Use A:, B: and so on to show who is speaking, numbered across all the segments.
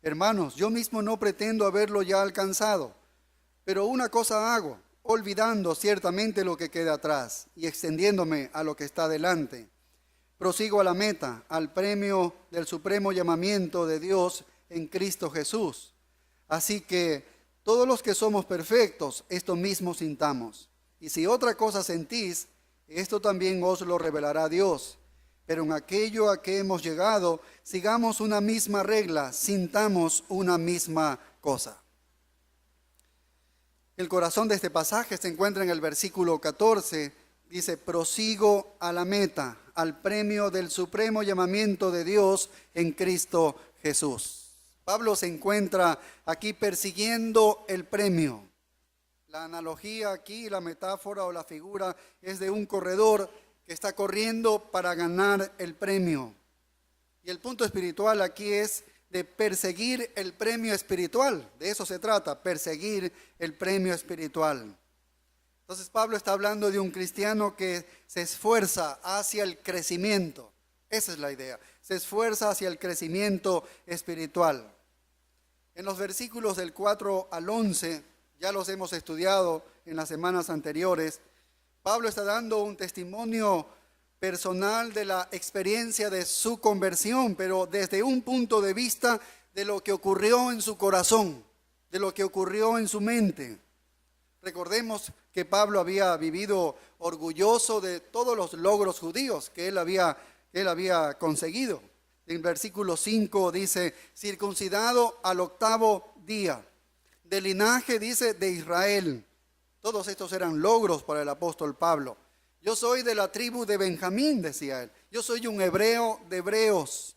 A: Hermanos, yo mismo no pretendo haberlo ya alcanzado, pero una cosa hago, olvidando ciertamente lo que queda atrás y extendiéndome a lo que está delante. Prosigo a la meta, al premio del supremo llamamiento de Dios en Cristo Jesús. Así que todos los que somos perfectos, esto mismo sintamos. Y si otra cosa sentís, esto también os lo revelará Dios. Pero en aquello a que hemos llegado, sigamos una misma regla, sintamos una misma cosa. El corazón de este pasaje se encuentra en el versículo 14. Dice, prosigo a la meta, al premio del supremo llamamiento de Dios en Cristo Jesús. Pablo se encuentra aquí persiguiendo el premio. La analogía aquí, la metáfora o la figura es de un corredor que está corriendo para ganar el premio. Y el punto espiritual aquí es de perseguir el premio espiritual. De eso se trata, perseguir el premio espiritual. Entonces Pablo está hablando de un cristiano que se esfuerza hacia el crecimiento. Esa es la idea. Se esfuerza hacia el crecimiento espiritual. En los versículos del 4 al 11, ya los hemos estudiado en las semanas anteriores, Pablo está dando un testimonio personal de la experiencia de su conversión, pero desde un punto de vista de lo que ocurrió en su corazón, de lo que ocurrió en su mente. Recordemos que Pablo había vivido orgulloso de todos los logros judíos que él había conseguido. En versículo 5 dice, circuncidado al 8º día, del linaje, dice, de Israel. Todos estos eran logros para el apóstol Pablo. Yo soy de la tribu de Benjamín, decía él. Yo soy un hebreo de hebreos.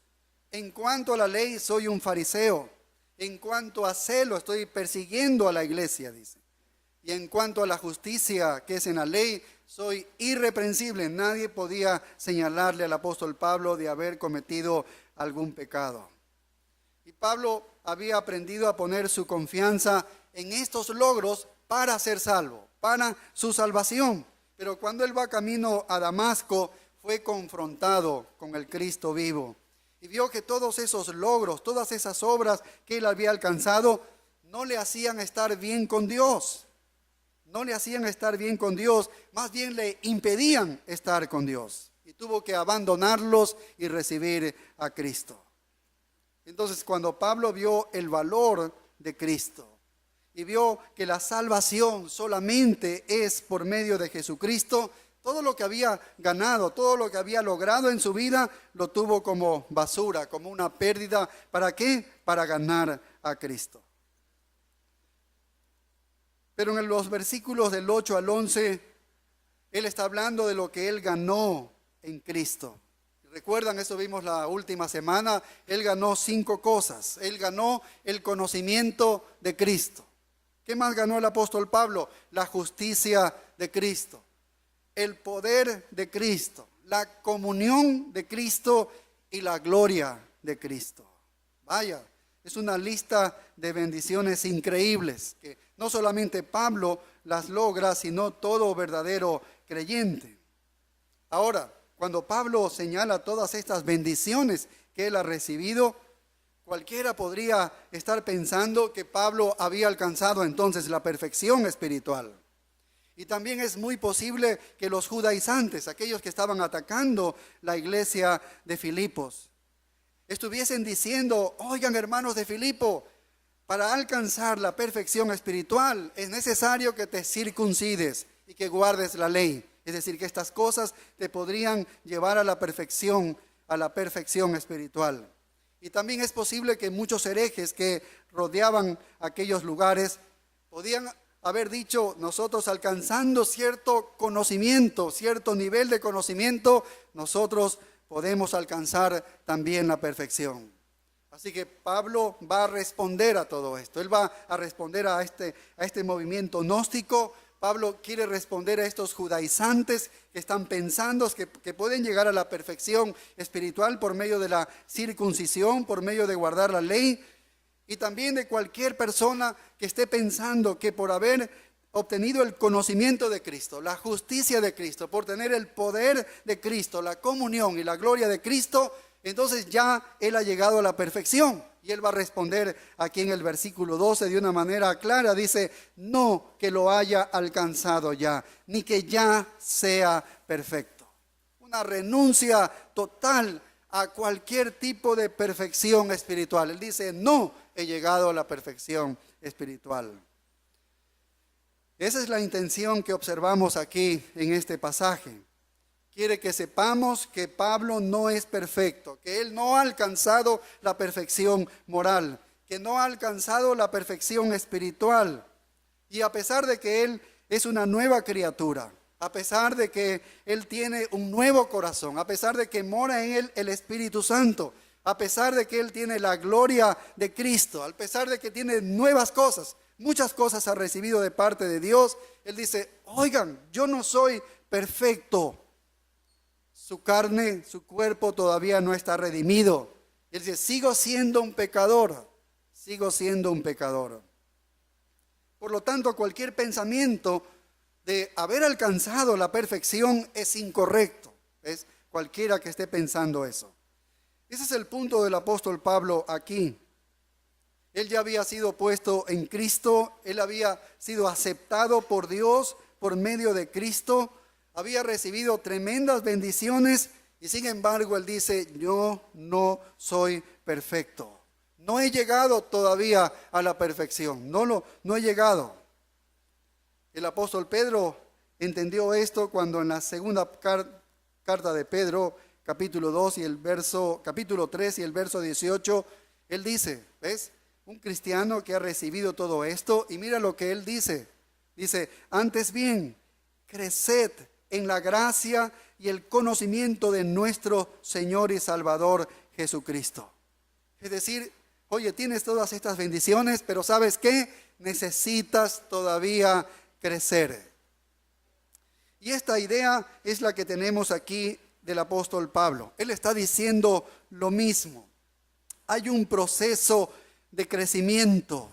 A: En cuanto a la ley, soy un fariseo. En cuanto a celo, estoy persiguiendo a la iglesia, dice. Y en cuanto a la justicia que es en la ley, soy irreprensible. Nadie podía señalarle al apóstol Pablo de haber cometido algún pecado. Y Pablo había aprendido a poner su confianza en estos logros para ser salvo, para su salvación. Pero cuando él va camino a Damasco, fue confrontado con el Cristo vivo. Y vio que todos esos logros, todas esas obras que él había alcanzado, no le hacían estar bien con Dios. No le hacían estar bien con Dios, más bien le impedían estar con Dios. Y tuvo que abandonarlos y recibir a Cristo. Entonces, cuando Pablo vio el valor de Cristo y vio que la salvación solamente es por medio de Jesucristo, todo lo que había ganado, todo lo que había logrado en su vida, lo tuvo como basura, como una pérdida. ¿Para qué? Para ganar a Cristo. Pero en los versículos del 8 al 11, él está hablando de lo que él ganó en Cristo. ¿Recuerdan? Eso vimos la última semana. Él ganó 5 cosas. Él ganó el conocimiento de Cristo. ¿Qué más ganó el apóstol Pablo? La justicia de Cristo, el poder de Cristo, la comunión de Cristo y la gloria de Cristo. Vaya, es una lista de bendiciones increíbles que no solamente Pablo las logra, sino todo verdadero creyente. Ahora, cuando Pablo señala todas estas bendiciones que él ha recibido, cualquiera podría estar pensando que Pablo había alcanzado entonces la perfección espiritual. Y también es muy posible que los judaizantes, aquellos que estaban atacando la iglesia de Filipos, estuviesen diciendo, oigan hermanos de Filipo, para alcanzar la perfección espiritual es necesario que te circuncides y que guardes la ley. Es decir, que estas cosas te podrían llevar a la perfección espiritual. Y también es posible que muchos herejes que rodeaban aquellos lugares podían haber dicho, nosotros alcanzando cierto conocimiento, cierto nivel de conocimiento, nosotros podemos alcanzar también la perfección. Así que Pablo va a responder a todo esto. Él va a responder a este movimiento gnóstico. Pablo quiere responder a estos judaizantes que están pensando que pueden llegar a la perfección espiritual por medio de la circuncisión, por medio de guardar la ley. Y también de cualquier persona que esté pensando que por haber obtenido el conocimiento de Cristo, la justicia de Cristo, por tener el poder de Cristo, la comunión y la gloria de Cristo, entonces ya él ha llegado a la perfección. Y él va a responder aquí en el versículo 12 de una manera clara. Dice, no que lo haya alcanzado ya, ni que ya sea perfecto. Una renuncia total a cualquier tipo de perfección espiritual. Él dice, no he llegado a la perfección espiritual. Esa es la intención que observamos aquí en este pasaje. Quiere que sepamos que Pablo no es perfecto, que él no ha alcanzado la perfección moral, que no ha alcanzado la perfección espiritual. Y a pesar de que él es una nueva criatura, a pesar de que él tiene un nuevo corazón, a pesar de que mora en él el Espíritu Santo, a pesar de que él tiene la gloria de Cristo, a pesar de que tiene nuevas cosas, muchas cosas ha recibido de parte de Dios, él dice, oigan, yo no soy perfecto. Su carne, su cuerpo todavía no está redimido. Él dice, sigo siendo un pecador, sigo siendo un pecador. Por lo tanto, cualquier pensamiento de haber alcanzado la perfección es incorrecto. Es cualquiera que esté pensando eso. Ese es el punto del apóstol Pablo aquí. Él ya había sido puesto en Cristo, él había sido aceptado por Dios por medio de Cristo, había recibido tremendas bendiciones y sin embargo él dice, yo no soy perfecto. No he llegado todavía a la perfección, no he llegado. El apóstol Pedro entendió esto cuando en la segunda carta de Pedro, capítulo 2 y el capítulo 3 y el verso 18, él dice, ¿ves? Un cristiano que ha recibido todo esto y mira lo que él dice. Dice, antes bien, creced en la gracia y el conocimiento de nuestro Señor y Salvador Jesucristo. Es decir, oye, tienes todas estas bendiciones, pero ¿sabes qué? Necesitas todavía crecer. Y esta idea es la que tenemos aquí del apóstol Pablo. Él está diciendo lo mismo. Hay un proceso de crecimiento.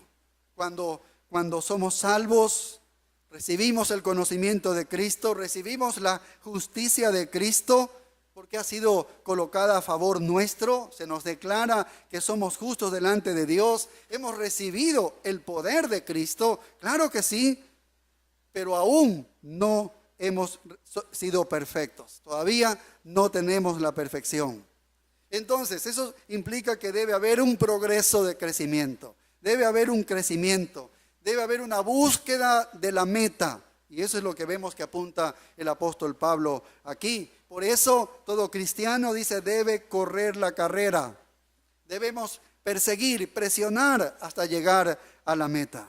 A: Cuando somos salvos, recibimos el conocimiento de Cristo, recibimos la justicia de Cristo, porque ha sido colocada a favor nuestro, se nos declara que somos justos delante de Dios, hemos recibido el poder de Cristo, claro que sí, pero aún no hemos sido perfectos, todavía no tenemos la perfección. Entonces, eso implica que debe haber un progreso de crecimiento, debe haber un crecimiento, debe haber una búsqueda de la meta. Y eso es lo que vemos que apunta el apóstol Pablo aquí. Por eso todo cristiano dice debe correr la carrera. Debemos perseguir, presionar hasta llegar a la meta.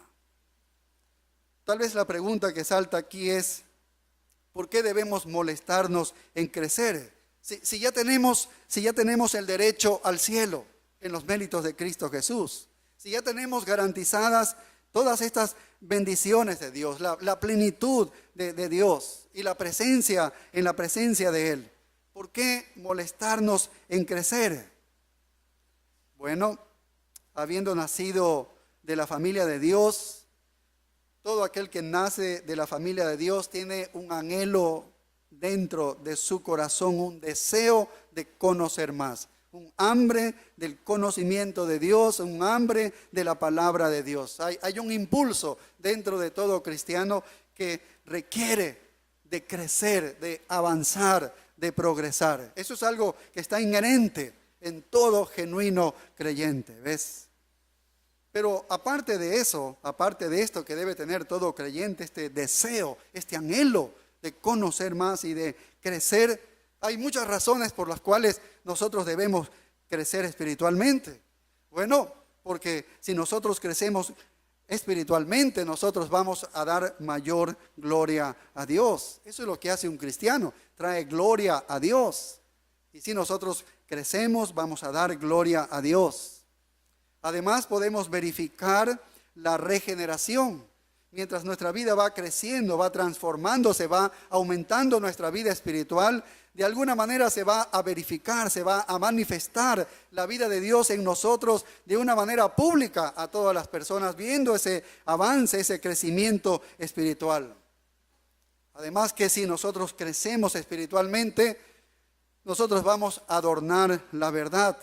A: Tal vez la pregunta que salta aquí es, ¿por qué debemos molestarnos en crecer? Si ya tenemos el derecho al cielo en los méritos de Cristo Jesús, si ya tenemos garantizadas todas estas bendiciones de Dios, la plenitud de Dios y la presencia en la presencia de Él, ¿por qué molestarnos en crecer? Bueno, habiendo nacido de la familia de Dios, todo aquel que nace de la familia de Dios tiene un anhelo dentro de su corazón, un deseo de conocer más, un hambre del conocimiento de Dios, un hambre de la palabra de Dios. Hay un impulso dentro de todo cristiano que requiere de crecer, de avanzar, de progresar. Eso es algo que está inherente en todo genuino creyente, ¿ves? Pero aparte de eso, aparte de esto que debe tener todo creyente, este deseo, este anhelo de conocer más y de crecer, hay muchas razones por las cuales nosotros debemos crecer espiritualmente. Bueno, porque si nosotros crecemos espiritualmente, nosotros vamos a dar mayor gloria a Dios. Eso es lo que hace un cristiano, trae gloria a Dios. Y si nosotros crecemos, vamos a dar gloria a Dios. Además, podemos verificar la regeneración. Mientras nuestra vida va creciendo, va transformándose, va aumentando nuestra vida espiritual, de alguna manera se va a verificar, se va a manifestar la vida de Dios en nosotros de una manera pública a todas las personas, viendo ese avance, ese crecimiento espiritual. Además que si nosotros crecemos espiritualmente, nosotros vamos a adornar la verdad.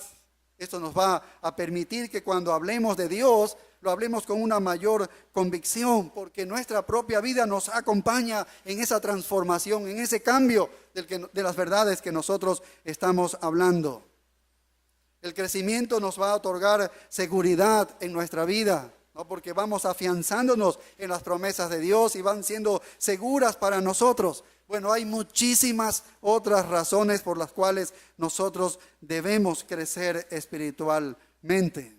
A: Esto nos va a permitir que cuando hablemos de Dios, lo hablemos con una mayor convicción, porque nuestra propia vida nos acompaña en esa transformación, en ese cambio de las verdades que nosotros estamos hablando. El crecimiento nos va a otorgar seguridad en nuestra vida, ¿no? Porque vamos afianzándonos en las promesas de Dios y van siendo seguras para nosotros. Bueno, hay muchísimas otras razones por las cuales nosotros debemos crecer espiritualmente.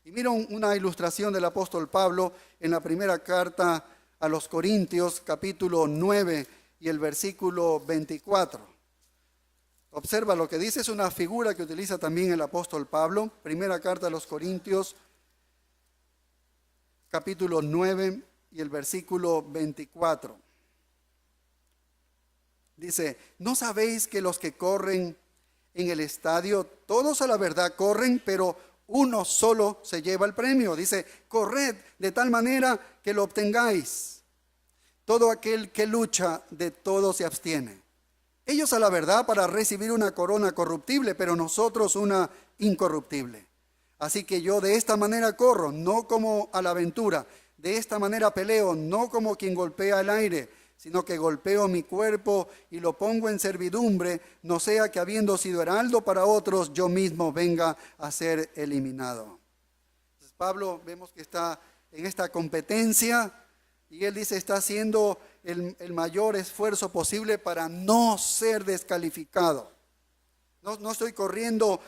A: Y mira una ilustración del apóstol Pablo en la primera carta a los Corintios, capítulo 9 y el versículo 24. Observa lo que dice, es una figura que utiliza también el apóstol Pablo. Primera carta a los Corintios, capítulo 9 y el versículo 24. Dice, ¿no sabéis que los que corren en el estadio, todos a la verdad corren, pero uno solo se lleva el premio? Dice, corred de tal manera que lo obtengáis. Todo aquel que lucha, de todo se abstiene. Ellos a la verdad para recibir una corona corruptible, pero nosotros una incorruptible. Así que yo de esta manera corro, no como a la aventura. De esta manera peleo, no como quien golpea el aire, sino que golpeo mi cuerpo y lo pongo en servidumbre, no sea que habiendo sido heraldo para otros, yo mismo venga a ser eliminado. Entonces, Pablo vemos que está en esta competencia y él dice, está haciendo el mayor esfuerzo posible para no ser descalificado. No estoy corriendo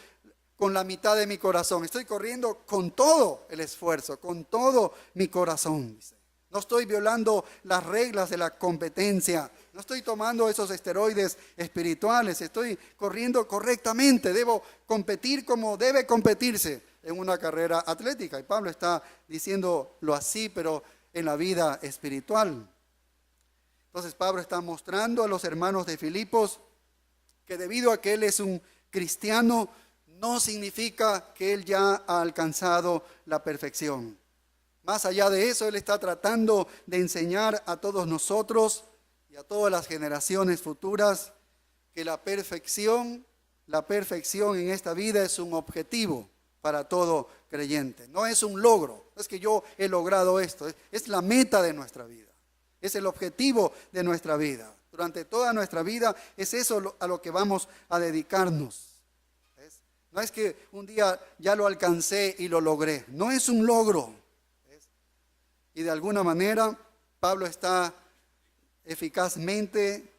A: con la mitad de mi corazón, estoy corriendo con todo el esfuerzo, con todo mi corazón, dice. No estoy violando las reglas de la competencia, no estoy tomando esos esteroides espirituales, estoy corriendo correctamente, debo competir como debe competirse en una carrera atlética. Y Pablo está diciéndolo así, pero en la vida espiritual. Entonces Pablo está mostrando a los hermanos de Filipos que debido a que él es un cristiano, no significa que él ya ha alcanzado la perfección. Más allá de eso, él está tratando de enseñar a todos nosotros y a todas las generaciones futuras que la perfección en esta vida es un objetivo para todo creyente. No es un logro, no es que yo he logrado esto, es la meta de nuestra vida. Es el objetivo de nuestra vida. Durante toda nuestra vida es eso a lo que vamos a dedicarnos. ¿Ves? No es que un día ya lo alcancé y lo logré. No es un logro. ¿Ves? Y de alguna manera Pablo está eficazmente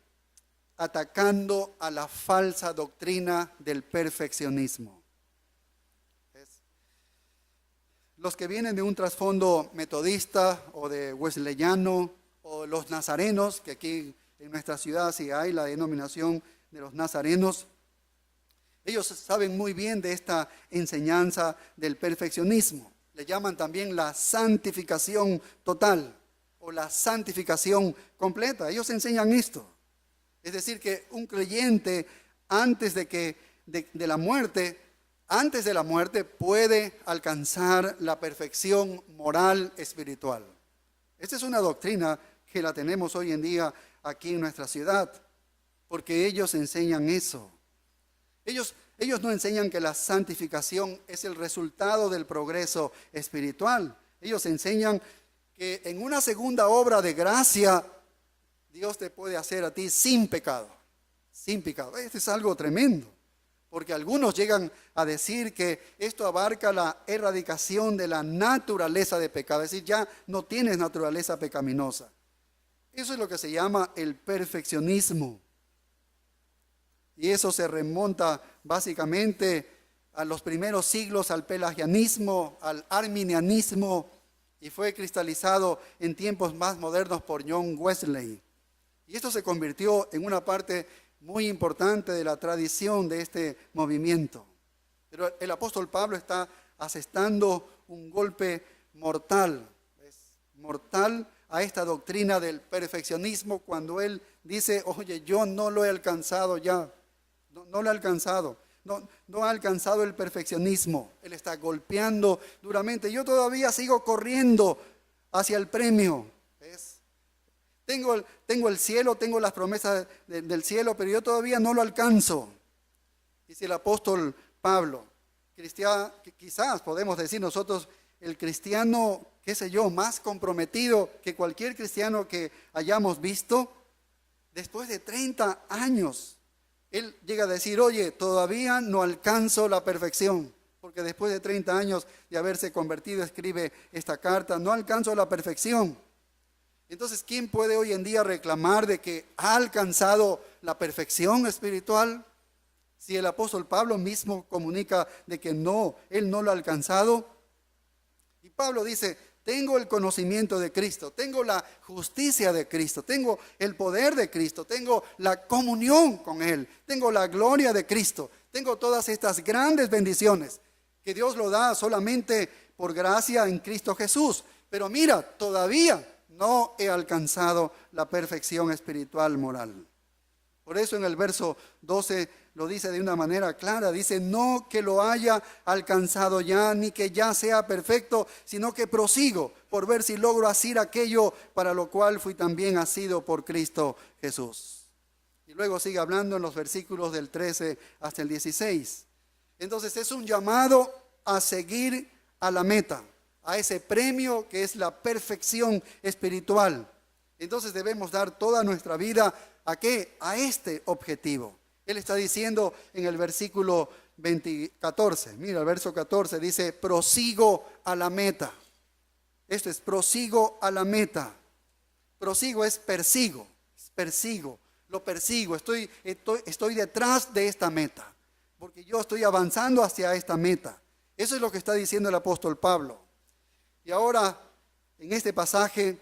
A: atacando a la falsa doctrina del perfeccionismo. ¿Ves? Los que vienen de un trasfondo metodista o de wesleyano, o los nazarenos, que aquí en nuestra ciudad sí hay la denominación de los nazarenos, ellos saben muy bien de esta enseñanza del perfeccionismo. Le llaman también la santificación total o la santificación completa. Ellos enseñan esto. Es decir, que un creyente antes de la muerte puede alcanzar la perfección moral espiritual. Esta es una doctrina que la tenemos hoy en día aquí en nuestra ciudad, porque ellos enseñan eso. Ellos no enseñan que la santificación es el resultado del progreso espiritual. Ellos enseñan que en una segunda obra de gracia, Dios te puede hacer a ti sin pecado. Sin pecado. Esto es algo tremendo. Porque algunos llegan a decir que esto abarca la erradicación de la naturaleza de pecado. Es decir, ya no tienes naturaleza pecaminosa. Eso es lo que se llama el perfeccionismo. Y eso se remonta básicamente a los primeros siglos, al pelagianismo, al arminianismo, y fue cristalizado en tiempos más modernos por John Wesley. Y esto se convirtió en una parte muy importante de la tradición de este movimiento. Pero el apóstol Pablo está asestando un golpe mortal, mortal a esta doctrina del perfeccionismo cuando él dice, oye, yo no lo he alcanzado ya, no lo he alcanzado, no ha alcanzado el perfeccionismo. Él está golpeando duramente. Yo todavía sigo corriendo hacia el premio. ¿Ves? tengo el cielo, tengo las promesas del cielo, pero yo todavía no lo alcanzo. Dice el apóstol Pablo, quizás podemos decir nosotros, el cristiano, qué sé yo, más comprometido que cualquier cristiano que hayamos visto, después de 30 años, él llega a decir, oye, todavía no alcanzo la perfección, porque después de 30 años de haberse convertido, escribe esta carta, no alcanzo la perfección. Entonces, ¿quién puede hoy en día reclamar de que ha alcanzado la perfección espiritual? Si el apóstol Pablo mismo comunica de que no, él no lo ha alcanzado. Y Pablo dice, tengo el conocimiento de Cristo, tengo la justicia de Cristo, tengo el poder de Cristo, tengo la comunión con Él, tengo la gloria de Cristo, tengo todas estas grandes bendiciones que Dios lo da solamente por gracia en Cristo Jesús. Pero mira, todavía no he alcanzado la perfección espiritual moral. Por eso en el verso 12 lo dice de una manera clara, dice, no que lo haya alcanzado ya, ni que ya sea perfecto, sino que prosigo por ver si logro hacer aquello para lo cual fui también asido por Cristo Jesús. Y luego sigue hablando en los versículos del 13 hasta el 16. Entonces es un llamado a seguir a la meta, a ese premio que es la perfección espiritual. Entonces debemos dar toda nuestra vida ¿a qué? A este objetivo. Él está diciendo en el versículo 14, mira el verso 14, dice, prosigo a la meta. Esto es, prosigo a la meta. Prosigo es persigo, lo persigo, estoy detrás de esta meta, porque yo estoy avanzando hacia esta meta. Eso es lo que está diciendo el apóstol Pablo. Y ahora, en este pasaje,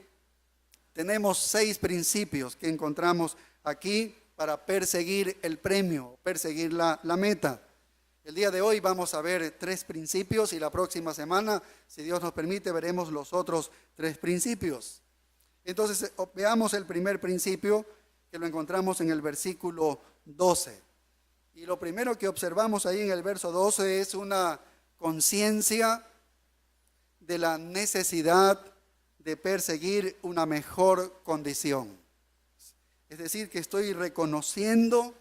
A: tenemos 6 principios que encontramos aquí para perseguir el premio, perseguir la meta. El día de hoy vamos a ver 3 principios y la próxima semana, si Dios nos permite, veremos los otros 3 principios. Entonces, veamos el primer principio que lo encontramos en el versículo 12. Y lo primero que observamos ahí en el verso 12 es una conciencia de la necesidad de perseguir una mejor condición. Es decir, que estoy reconociendo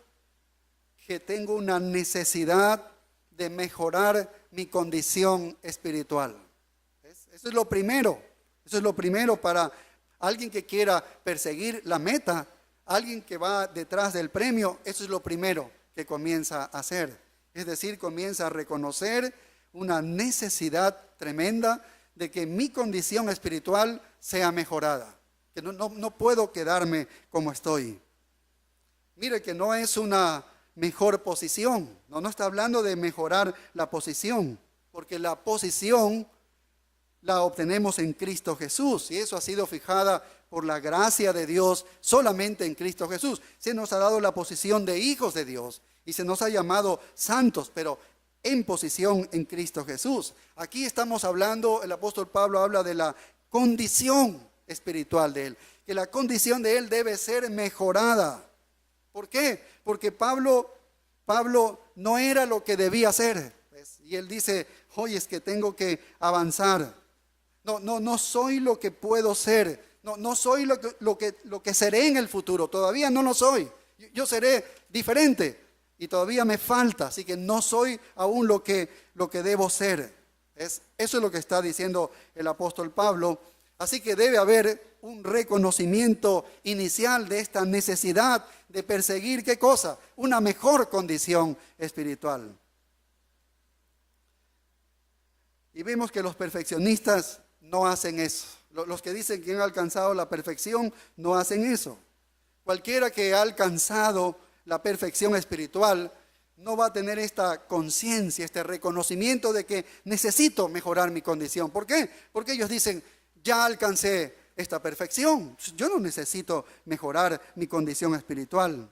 A: que tengo una necesidad de mejorar mi condición espiritual. Eso es lo primero. Eso es lo primero para alguien que quiera perseguir la meta, alguien que va detrás del premio. Eso es lo primero que comienza a hacer. Es decir, comienza a reconocer una necesidad tremenda de que mi condición espiritual sea mejorada. Que no puedo quedarme como estoy. Mire que no es una mejor posición. No está hablando de mejorar la posición, porque la posición la obtenemos en Cristo Jesús, y eso ha sido fijada por la gracia de Dios solamente en Cristo Jesús. Se nos ha dado la posición de hijos de Dios y se nos ha llamado santos, pero en posición en Cristo Jesús. Aquí estamos hablando, el apóstol Pablo habla de la condición espiritual de él, que la condición de él debe ser mejorada. ¿Por qué? Porque Pablo no era lo que debía ser, ¿ves? Y él dice, oye, es que tengo que avanzar. No soy lo que puedo ser, no soy lo que seré en el futuro, todavía no lo soy. Yo seré diferente y todavía me falta, así que no soy aún lo que debo ser. Eso es lo que está diciendo el apóstol Pablo. Así que debe haber un reconocimiento inicial de esta necesidad de perseguir, ¿qué cosa? Una mejor condición espiritual. Y vemos que los perfeccionistas no hacen eso. Los que dicen que han alcanzado la perfección no hacen eso. Cualquiera que ha alcanzado la perfección espiritual no va a tener esta conciencia, este reconocimiento de que necesito mejorar mi condición. ¿Por qué? Porque ellos dicen, ya alcancé esta perfección, yo no necesito mejorar mi condición espiritual.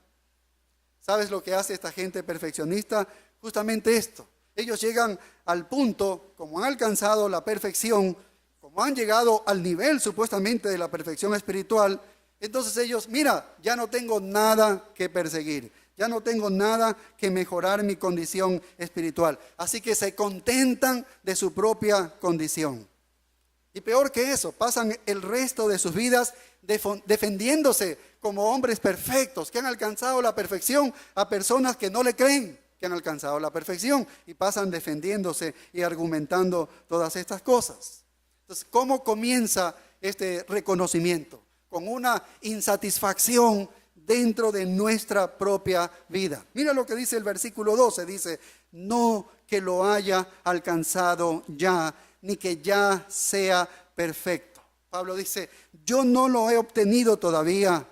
A: ¿Sabes lo que hace esta gente perfeccionista? Justamente esto. Ellos llegan al punto, como han alcanzado la perfección, como han llegado al nivel supuestamente de la perfección espiritual, entonces ellos, mira, ya no tengo nada que perseguir, ya no tengo nada que mejorar mi condición espiritual. Así que se contentan de su propia condición. Y peor que eso, pasan el resto de sus vidas defendiéndose como hombres perfectos, que han alcanzado la perfección, a personas que no le creen que han alcanzado la perfección, y pasan defendiéndose y argumentando todas estas cosas. Entonces, ¿cómo comienza este reconocimiento? Con una insatisfacción dentro de nuestra propia vida. Mira lo que dice el versículo 12, dice, no que lo haya alcanzado ya, ni que ya sea perfecto. Pablo dice, yo no lo he obtenido todavía.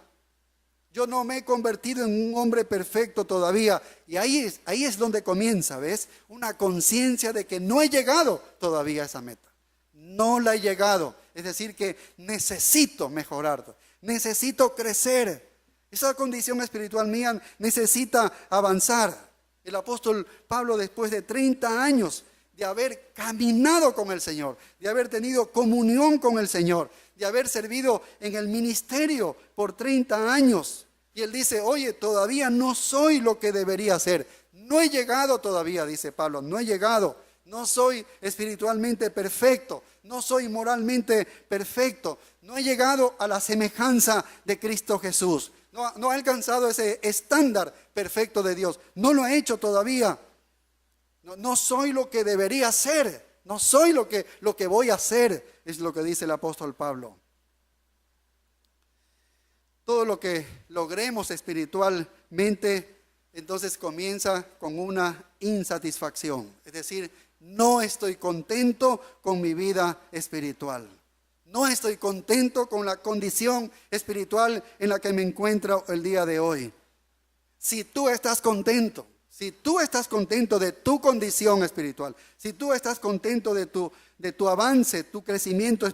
A: Yo no me he convertido en un hombre perfecto todavía. Y ahí es donde comienza, ¿ves? Una conciencia de que no he llegado todavía a esa meta. No la he llegado. Es decir, que necesito mejorar, necesito crecer. Esa condición espiritual mía necesita avanzar. El apóstol Pablo, después de 30 años de haber caminado con el Señor, de haber tenido comunión con el Señor, de haber servido en el ministerio por 30 años. Y él dice, oye, todavía no soy lo que debería ser. No he llegado todavía, dice Pablo, no he llegado. No soy espiritualmente perfecto, no soy moralmente perfecto. No he llegado a la semejanza de Cristo Jesús. No he alcanzado ese estándar perfecto de Dios. No lo he hecho todavía. No soy lo que debería ser. No soy lo que voy a hacer, es lo que dice el apóstol Pablo. Todo lo que logremos espiritualmente, entonces comienza con una insatisfacción. Es decir, no estoy contento con mi vida espiritual. No estoy contento con la condición espiritual en la que me encuentro el día de hoy. Si tú estás contento de tu condición espiritual, si tú estás contento de tu avance, tu crecimiento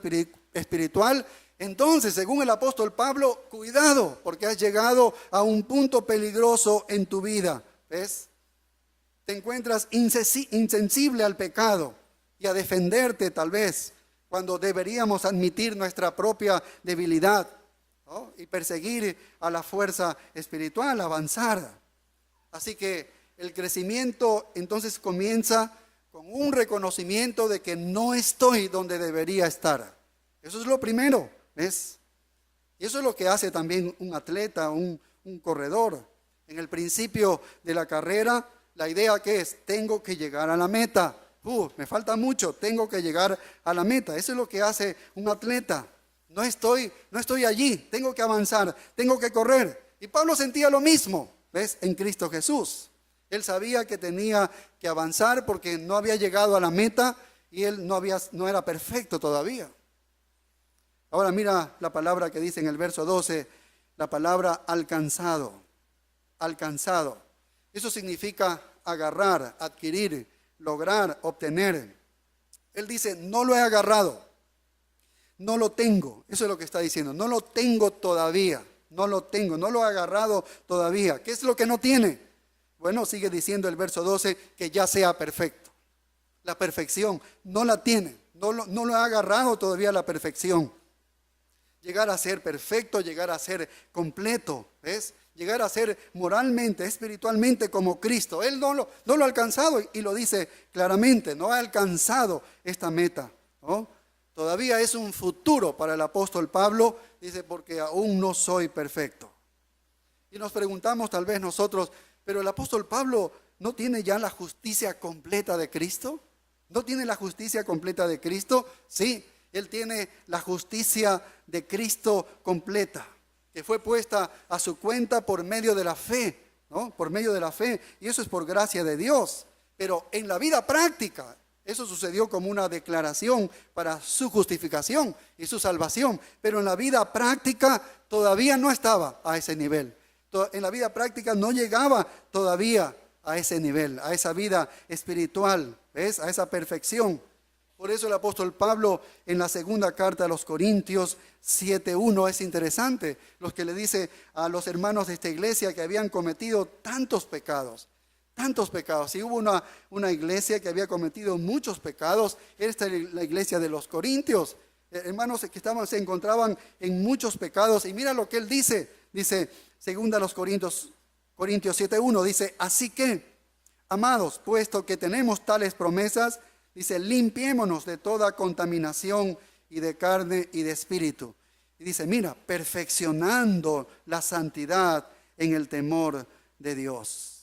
A: espiritual, entonces, según el apóstol Pablo, cuidado, porque has llegado a un punto peligroso en tu vida. ¿Ves? Te encuentras insensible al pecado y a defenderte tal vez, cuando deberíamos admitir nuestra propia debilidad, ¿no? Y perseguir a la fuerza espiritual, avanzar. Así que el crecimiento entonces comienza con un reconocimiento de que no estoy donde debería estar. Eso es lo primero, ¿ves? Y eso es lo que hace también un atleta, un corredor. En el principio de la carrera, la idea que es, tengo que llegar a la meta. Me falta mucho, tengo que llegar a la meta. Eso es lo que hace un atleta. No estoy allí, tengo que avanzar, tengo que correr. Y Pablo sentía lo mismo, ¿ves? En Cristo Jesús. Él sabía que tenía que avanzar porque no había llegado a la meta y él no era perfecto todavía. Ahora mira la palabra que dice en el verso 12, la palabra alcanzado. Alcanzado. Eso significa agarrar, adquirir, lograr, obtener. Él dice, no lo he agarrado, no lo tengo. Eso es lo que está diciendo, no lo tengo todavía, no lo he agarrado todavía. ¿Qué es lo que no tiene? Bueno, sigue diciendo el verso 12, que ya sea perfecto. La perfección no la tiene, no lo ha agarrado todavía la perfección. Llegar a ser perfecto, llegar a ser completo, ¿ves? Llegar a ser moralmente, espiritualmente como Cristo. Él no lo ha alcanzado y lo dice claramente, no ha alcanzado esta meta, ¿no? Todavía es un futuro para el apóstol Pablo, dice, porque aún no soy perfecto. Y nos preguntamos tal vez nosotros, pero el apóstol Pablo no tiene ya la justicia completa de Cristo. ¿No tiene la justicia completa de Cristo? Sí, él tiene la justicia de Cristo completa, que fue puesta a su cuenta por medio de la fe, ¿no? Por medio de la fe, y eso es por gracia de Dios. Pero en la vida práctica, eso sucedió como una declaración para su justificación y su salvación. Pero en la vida práctica todavía no estaba a ese nivel. En la vida práctica no llegaba todavía a ese nivel, a esa vida espiritual, ¿ves? A esa perfección. Por eso el apóstol Pablo en la segunda carta a los Corintios 7:1 es interesante, los que le dice a los hermanos de esta iglesia que habían cometido tantos pecados. Si hubo una iglesia que había cometido muchos pecados, esta es la iglesia de los Corintios. Hermanos que se encontraban en muchos pecados. Y mira lo que él dice segunda a los Corintios 7:1, dice, así que, amados, puesto que tenemos tales promesas, dice, limpiémonos de toda contaminación y de carne y de espíritu. Y dice, mira, perfeccionando la santidad en el temor de Dios.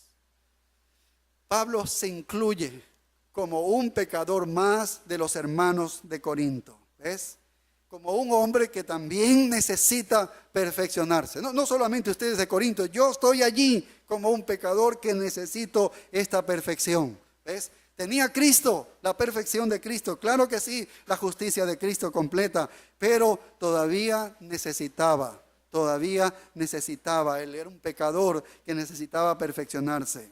A: Pablo se incluye como un pecador más de los hermanos de Corinto. ¿Ves? Como un hombre que también necesita perfeccionarse. No solamente ustedes de Corinto, yo estoy allí como un pecador que necesito esta perfección. ¿Ves? Tenía Cristo, la perfección de Cristo, claro que sí, la justicia de Cristo completa, pero todavía necesitaba, él era un pecador que necesitaba perfeccionarse.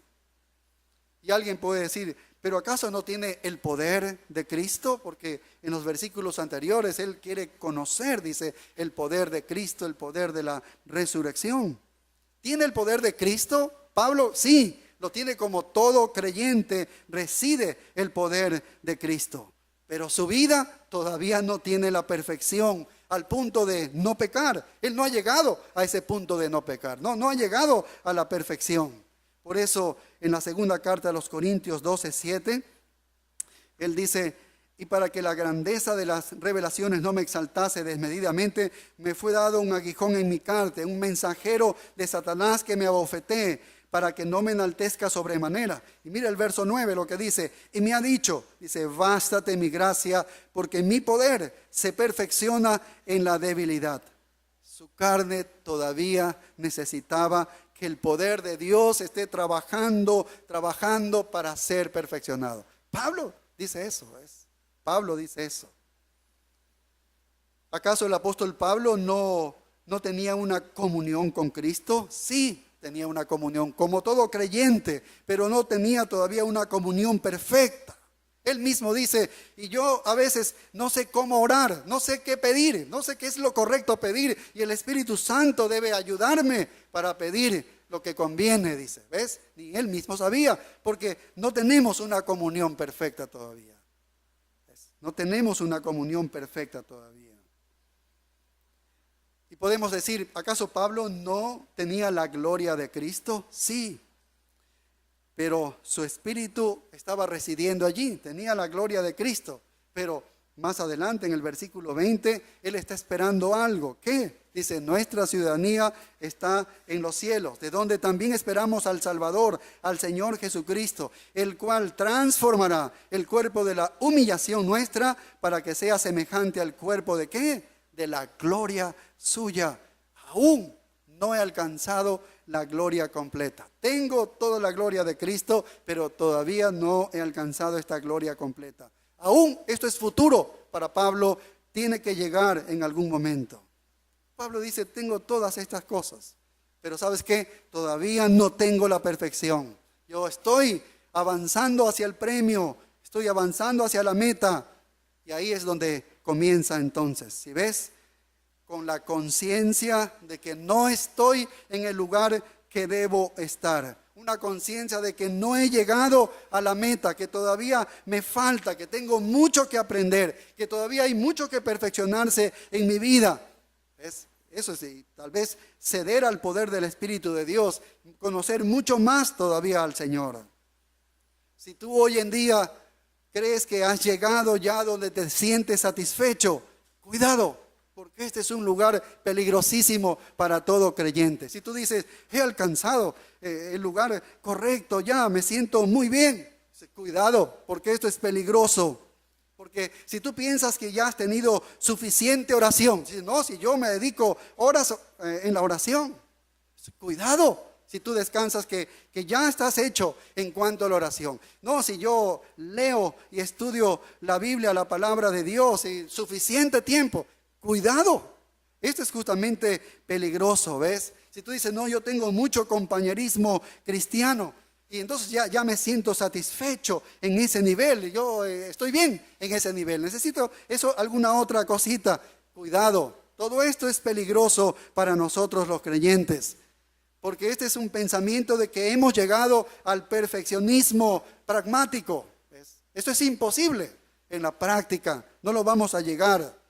A: Y alguien puede decir, ¿pero acaso no tiene el poder de Cristo? Porque en los versículos anteriores él quiere conocer, dice, el poder de Cristo, el poder de la resurrección. ¿Tiene el poder de Cristo? Pablo, sí, lo tiene como todo creyente, reside el poder de Cristo. Pero su vida todavía no tiene la perfección al punto de no pecar. Él no ha llegado a ese punto de no pecar, no ha llegado a la perfección. Por eso en la segunda carta a los Corintios 12:7, él dice, y para que la grandeza de las revelaciones no me exaltase desmedidamente, me fue dado un aguijón en mi carne, un mensajero de Satanás que me abofetee, para que no me enaltezca sobremanera. Y mira el verso 9 lo que dice, y me ha dicho, dice, bástate mi gracia, porque mi poder se perfecciona en la debilidad. Su carne todavía necesitaba que el poder de Dios esté trabajando para ser perfeccionado. Pablo dice eso, ¿ves? Pablo dice eso. ¿Acaso el apóstol Pablo no tenía una comunión con Cristo? Sí, tenía una comunión, como todo creyente, pero no tenía todavía una comunión perfecta. Él mismo dice, y yo a veces no sé cómo orar, no sé qué pedir, no sé qué es lo correcto pedir, y el Espíritu Santo debe ayudarme para pedir lo que conviene, dice. ¿Ves? Ni él mismo sabía, porque no tenemos una comunión perfecta todavía. ¿Ves? No tenemos una comunión perfecta todavía. Y podemos decir, ¿acaso Pablo no tenía la gloria de Cristo? Sí. Pero su espíritu estaba residiendo allí, tenía la gloria de Cristo. Pero más adelante en el versículo 20, él está esperando algo. ¿Qué? Dice, nuestra ciudadanía está en los cielos, de donde también esperamos al Salvador, al Señor Jesucristo, el cual transformará el cuerpo de la humillación nuestra para que sea semejante al cuerpo de ¿qué? De la gloria suya. Aún no he alcanzado la gloria completa. Tengo toda la gloria de Cristo, pero todavía no he alcanzado esta gloria completa. Aún esto es futuro para Pablo, tiene que llegar en algún momento. Pablo dice, tengo todas estas cosas, pero ¿sabes qué? Todavía no tengo la perfección. Yo estoy avanzando hacia el premio, estoy avanzando hacia la meta. Y ahí es donde comienza entonces, ¿sí ves? Con la conciencia de que no estoy en el lugar que debo estar. Una conciencia de que no he llegado a la meta, que todavía me falta, que tengo mucho que aprender, que todavía hay mucho que perfeccionarse en mi vida. Eso sí, tal vez ceder al poder del Espíritu de Dios, conocer mucho más todavía al Señor. Si tú hoy en día crees que has llegado ya donde te sientes satisfecho, cuidado. Porque este es un lugar peligrosísimo para todo creyente. Si tú dices, he alcanzado el lugar correcto, ya me siento muy bien. Cuidado, porque esto es peligroso. Porque si tú piensas que ya has tenido suficiente oración, si yo me dedico horas en la oración, cuidado. Si tú descansas que ya estás hecho en cuanto a la oración. No, si yo leo y estudio la Biblia, la palabra de Dios, y suficiente tiempo. Cuidado, esto es justamente peligroso, ¿ves? Si tú dices, no, yo tengo mucho compañerismo cristiano y entonces ya me siento satisfecho en ese nivel, yo estoy bien en ese nivel, necesito eso, alguna otra cosita. Cuidado, todo esto es peligroso para nosotros los creyentes, porque este es un pensamiento de que hemos llegado al perfeccionismo pragmático, ¿ves? Esto es imposible en la práctica, no lo vamos a llegar.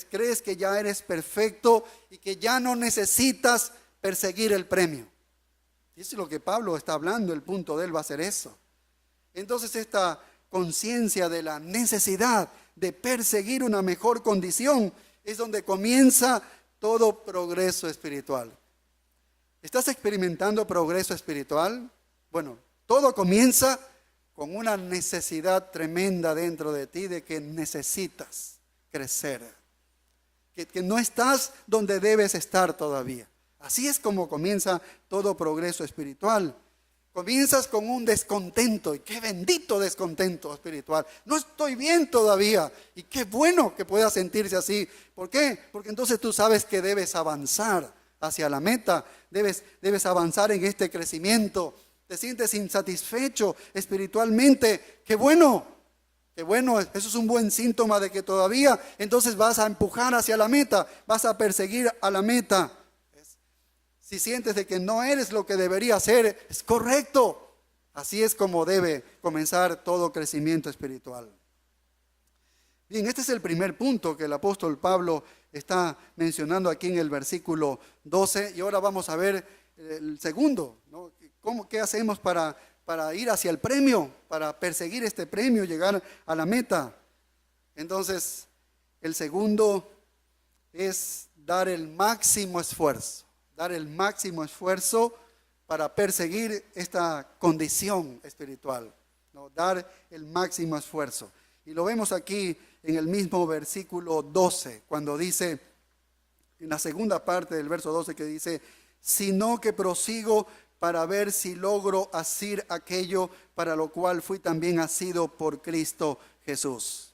A: Crees que ya eres perfecto y que ya no necesitas perseguir el premio. Y eso es lo que Pablo está hablando, el punto de él va a ser eso. Entonces esta conciencia de la necesidad de perseguir una mejor condición, es donde comienza todo progreso espiritual. ¿Estás experimentando progreso espiritual? Bueno, todo comienza con una necesidad tremenda dentro de ti de que necesitas crecer, que no estás donde debes estar todavía. Así es como comienza todo progreso espiritual. Comienzas con un descontento, y qué bendito descontento espiritual. No estoy bien todavía, y qué bueno que puedas sentirse así. ¿Por qué? Porque entonces tú sabes que debes avanzar hacia la meta, debes avanzar en este crecimiento. Te sientes insatisfecho espiritualmente, qué bueno, eso es un buen síntoma de que todavía entonces vas a empujar hacia la meta, vas a perseguir a la meta. Si sientes de que no eres lo que deberías ser, es correcto. Así es como debe comenzar todo crecimiento espiritual. Bien, este es el primer punto que el apóstol Pablo está mencionando aquí en el versículo 12. Y ahora vamos a ver el segundo, ¿no? ¿Qué hacemos para ir hacia el premio, para perseguir este premio, llegar a la meta? Entonces, el segundo es dar el máximo esfuerzo. Dar el máximo esfuerzo para perseguir esta condición espiritual, ¿no? Dar el máximo esfuerzo. Y lo vemos aquí en el mismo versículo 12, cuando dice, en la segunda parte del verso 12, que dice, sino que prosigo para ver si logro asir aquello para lo cual fui también asido por Cristo Jesús.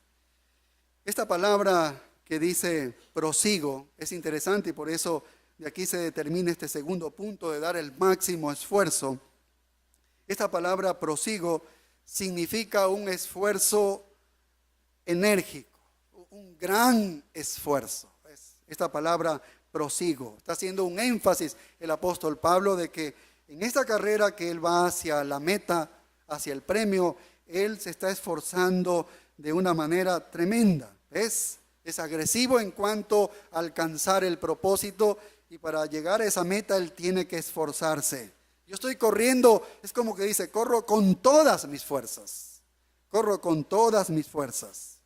A: Esta palabra que dice prosigo es interesante, y por eso de aquí se determina este segundo punto de dar el máximo esfuerzo. Esta palabra prosigo significa un esfuerzo enérgico, un gran esfuerzo. Esta palabra prosigo está haciendo un énfasis el apóstol Pablo de que en esta carrera que él va hacia la meta, hacia el premio, él se está esforzando de una manera tremenda. Es agresivo en cuanto a alcanzar el propósito, y para llegar a esa meta él tiene que esforzarse. Yo estoy corriendo, es como que dice, corro con todas mis fuerzas. Corro con todas mis fuerzas.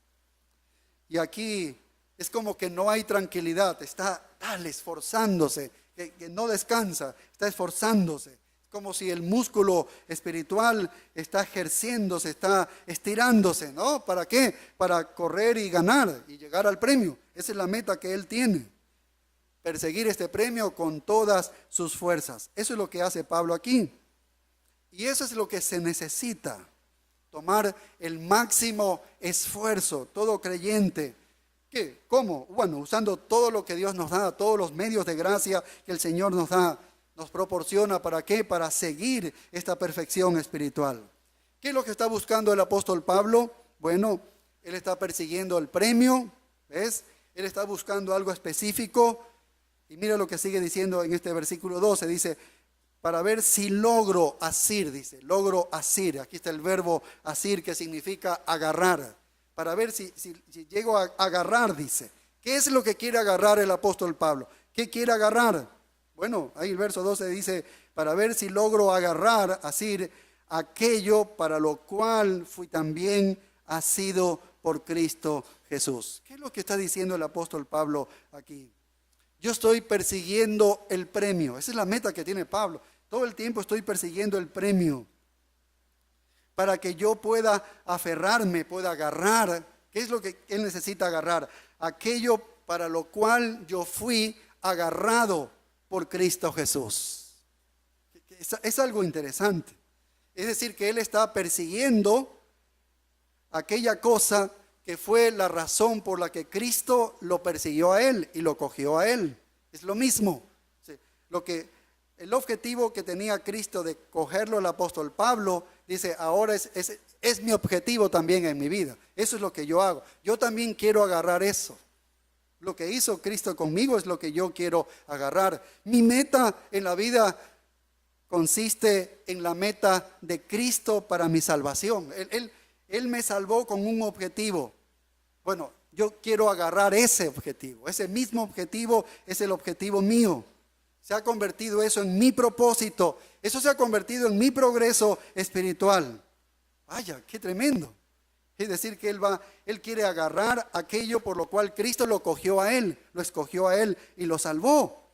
A: Y aquí es como que no hay tranquilidad, está esforzándose, que no descansa, está esforzándose. Es como si el músculo espiritual está ejerciéndose, está estirándose, ¿no? ¿Para qué? Para correr y ganar y llegar al premio. Esa es la meta que él tiene. Perseguir este premio con todas sus fuerzas. Eso es lo que hace Pablo aquí. Y eso es lo que se necesita. Tomar el máximo esfuerzo, todo creyente. ¿Qué? ¿Cómo? Bueno, usando todo lo que Dios nos da, todos los medios de gracia que el Señor nos da, nos proporciona. ¿Para qué? Para seguir esta perfección espiritual. ¿Qué es lo que está buscando el apóstol Pablo? Bueno, él está persiguiendo el premio, ¿ves? Él está buscando algo específico. Y mira lo que sigue diciendo en este versículo 12, dice, para ver si logro asir, dice, logro asir. Aquí está el verbo asir, que significa agarrar. Para ver si llego a agarrar, dice. ¿Qué es lo que quiere agarrar el apóstol Pablo? ¿Qué quiere agarrar? Bueno, ahí el verso 12 dice, para ver si logro agarrar, asir, aquello para lo cual fui también asido por Cristo Jesús. ¿Qué es lo que está diciendo el apóstol Pablo aquí? Yo estoy persiguiendo el premio. Esa es la meta que tiene Pablo. Todo el tiempo estoy persiguiendo el premio. Para que yo pueda aferrarme, pueda agarrar. ¿Qué es lo que él necesita agarrar? Aquello para lo cual yo fui agarrado por Cristo Jesús. Es algo interesante. Es decir, que él está persiguiendo aquella cosa que fue la razón por la que Cristo lo persiguió a él y lo cogió a él. Es lo mismo. El objetivo que tenía Cristo de cogerlo el apóstol Pablo, dice, ahora es mi objetivo también en mi vida. Eso es lo que yo hago. Yo también quiero agarrar eso. Lo que hizo Cristo conmigo es lo que yo quiero agarrar. Mi meta en la vida consiste en la meta de Cristo para mi salvación. Él me salvó con un objetivo. Bueno, yo quiero agarrar ese objetivo. Ese mismo objetivo es el objetivo mío. Se ha convertido eso en mi propósito. Eso se ha convertido en mi progreso espiritual. Vaya, qué tremendo. Es decir, que él quiere agarrar aquello por lo cual Cristo lo cogió a él, lo escogió a él y lo salvó.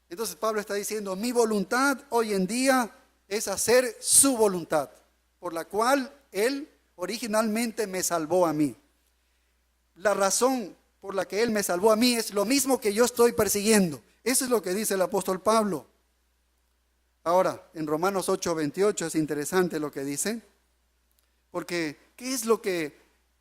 A: Entonces Pablo está diciendo, mi voluntad hoy en día es hacer su voluntad, por la cual él originalmente me salvó a mí. La razón por la que él me salvó a mí es lo mismo que yo estoy persiguiendo. Eso es lo que dice el apóstol Pablo. Ahora, en Romanos 8:28 es interesante lo que dice, porque ¿qué es lo que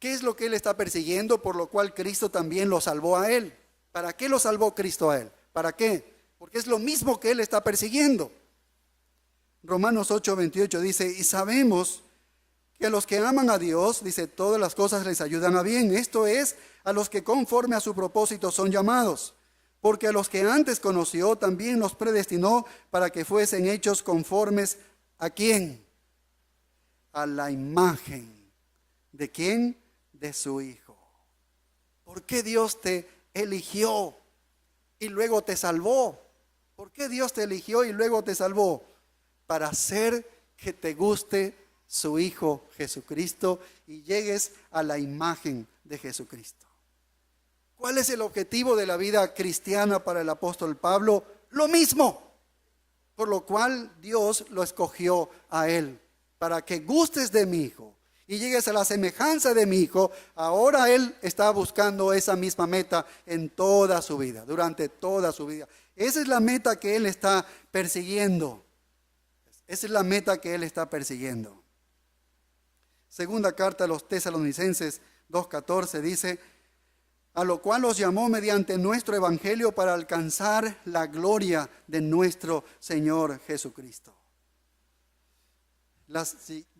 A: él está persiguiendo, por lo cual Cristo también lo salvó a él? ¿Para qué lo salvó Cristo a él? ¿Para qué? Porque es lo mismo que él está persiguiendo. Romanos 8:28 dice, y sabemos que a los que aman a Dios, dice, todas las cosas les ayudan a bien. Esto es, a los que conforme a su propósito son llamados. Porque a los que antes conoció, también los predestinó para que fuesen hechos conformes ¿a quién? A la imagen. ¿De quién? De su Hijo. ¿Por qué Dios te eligió y luego te salvó? ¿Por qué Dios te eligió y luego te salvó? Para hacer que te guste su Hijo Jesucristo y llegues a la imagen de Jesucristo. ¿Cuál es el objetivo de la vida cristiana para el apóstol Pablo? Lo mismo, por lo cual Dios lo escogió a él, para que gustes de mi Hijo y llegues a la semejanza de mi Hijo. Ahora él está buscando esa misma meta en toda su vida, durante toda su vida. Esa es la meta que él está persiguiendo. Esa es la meta que él está persiguiendo. Segunda carta a los Tesalonicenses 2:14 dice, a lo cual los llamó mediante nuestro evangelio para alcanzar la gloria de nuestro Señor Jesucristo.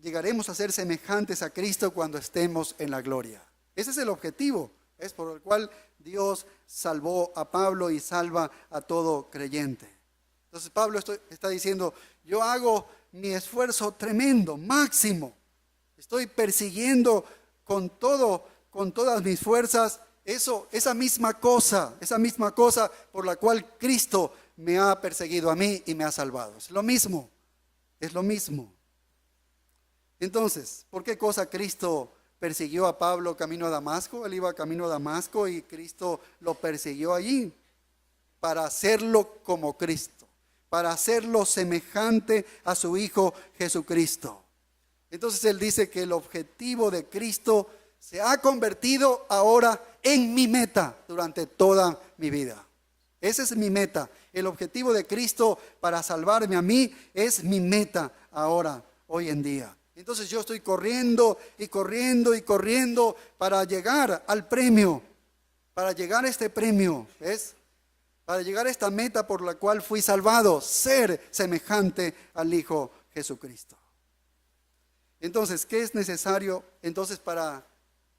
A: Llegaremos a ser semejantes a Cristo cuando estemos en la gloria. Ese es el objetivo, es por el cual Dios salvó a Pablo y salva a todo creyente. Entonces Pablo está diciendo, yo hago mi esfuerzo tremendo, máximo. Estoy persiguiendo con todas mis fuerzas esa misma cosa por la cual Cristo me ha perseguido a mí y me ha salvado. Es lo mismo. Entonces, ¿por qué cosa Cristo persiguió a Pablo camino a Damasco? Él iba camino a Damasco y Cristo lo persiguió allí para hacerlo como Cristo, para hacerlo semejante a su Hijo Jesucristo. Entonces él dice que el objetivo de Cristo se ha convertido ahora en mi meta durante toda mi vida. Esa es mi meta. El objetivo de Cristo para salvarme a mí es mi meta ahora, hoy en día. Entonces yo estoy corriendo para llegar al premio, para llegar a este premio, ¿ves? Para llegar a esta meta por la cual fui salvado, ser semejante al Hijo Jesucristo. Entonces, ¿qué es necesario para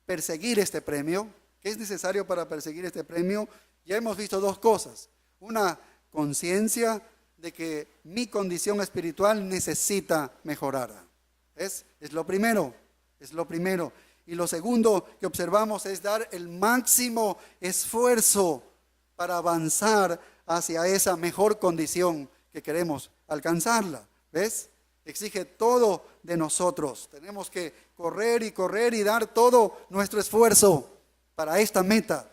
A: perseguir este premio? ¿Qué es necesario para perseguir este premio? Ya hemos visto dos cosas. Una, conciencia de que mi condición espiritual necesita mejorar. Es lo primero. Y lo segundo que observamos es dar el máximo esfuerzo para avanzar hacia esa mejor condición que queremos alcanzarla. ¿Ves? Exige todo de nosotros. Tenemos que correr y dar todo nuestro esfuerzo para esta meta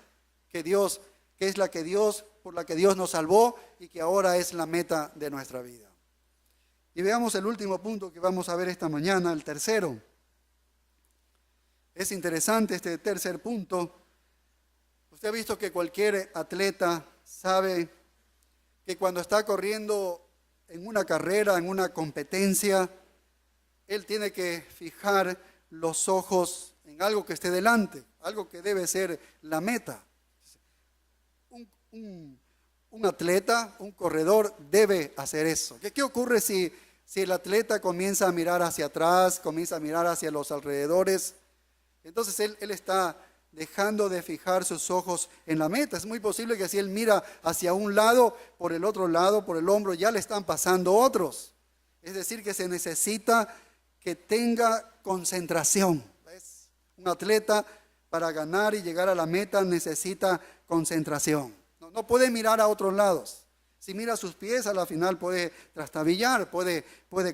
A: por la que Dios nos salvó y que ahora es la meta de nuestra vida. Y veamos el último punto que vamos a ver esta mañana, el tercero. Es interesante este tercer punto. Usted ha visto que cualquier atleta sabe que cuando está corriendo en una carrera, en una competencia, él tiene que fijar los ojos en algo que esté delante, algo que debe ser la meta. Un atleta, un corredor debe hacer eso. ¿Qué ocurre si el atleta comienza a mirar hacia atrás, comienza a mirar hacia los alrededores? Entonces él está dejando de fijar sus ojos en la meta. Es muy posible que si él mira hacia un lado, por el otro lado, por el hombro, ya le están pasando otros. Es decir, que se necesita que tenga concentración. ¿Ves? Un atleta para ganar y llegar a la meta necesita concentración. No puede mirar a otros lados. Si mira a sus pies, a la final puede trastabillar, puede